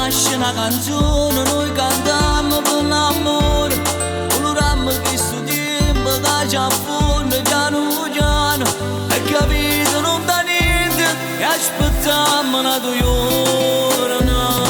nasce una canzone, noi cantiamo per l'amore, colorammo che sto tempo che ci affonda piano piano, e capito non da niente, e aspettiamo una tua ora, no.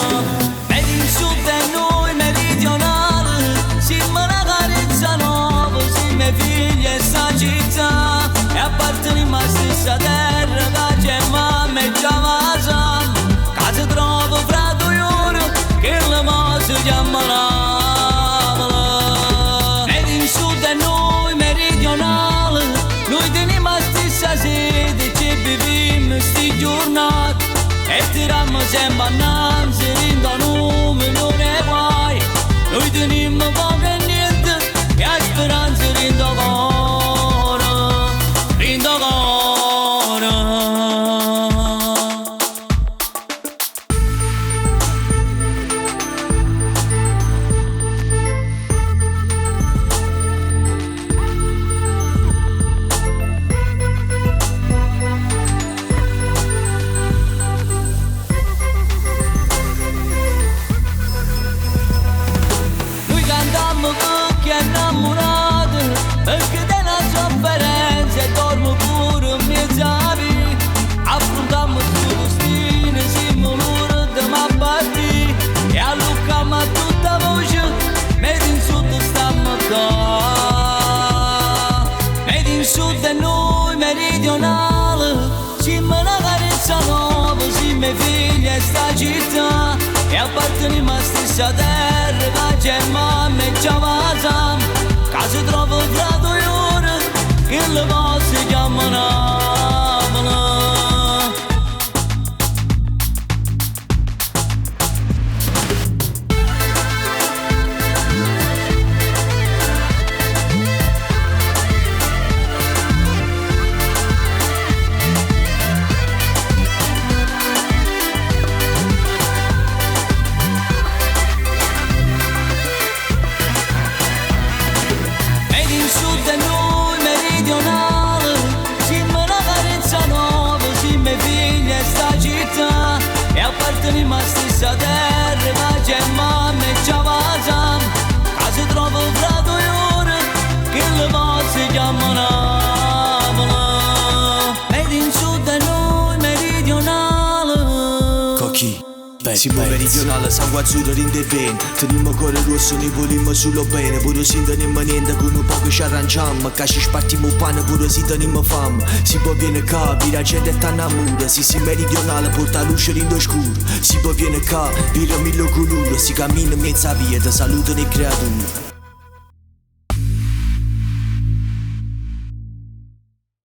Vedi il sud e noi meridionali, siamo una carezza nuova, siamo i figli e sta città, e apparteniamo alla stessa terra che c'è mamma e già vasam, che si trova fra due ore, che la mossa chiama l'avola. Vedi il sud e noi meridionali, noi teniamo la stessa sede, ci beviamo sti giornate, e tiriamo sempre annanzi, rindono milioni e guai, noi teniamo poco e niente, e a speranza rindogora, rindogora. Che innamorate, perché della sofferenza e dormo pure in mezzo a vita, affrontiamo il tuo destino, siamo l'ora di m'abbattere, e allucchiamo a tutta voce, vedi in sud stiamo qua, vedi in sud e noi meridionali, siamo una carezza nuova, siamo i figli e sta città, e apparteniamo alla stessa terra che c'è mamma e già vasam, che si trova fra due ore, che le cose chiamano avola. Sud e noi meridionali, siamo una carezza nuova, siamo i figli e sta città, e apparteniamo alla stessa terra che c'è mamma e già vasam, che si trova fra due ore, che le cose chiamano avola. Vedi in sud e noi meridionali. Cocchi, siamo meridionale, sangue azzurro rinde bene, teniamo cuore rosso, ne vogliamo solo bene, pure se non teniamo niente, con un poco ci arrangiamo, che ci spartiamo il pane, pure se teniamo fame, si può viene qua, la gente è innamorata, si meridionale, porta luce rinde scuro, si può viene qua, vira mille colore, si cammina in mezzo a via, ti salutano le creature.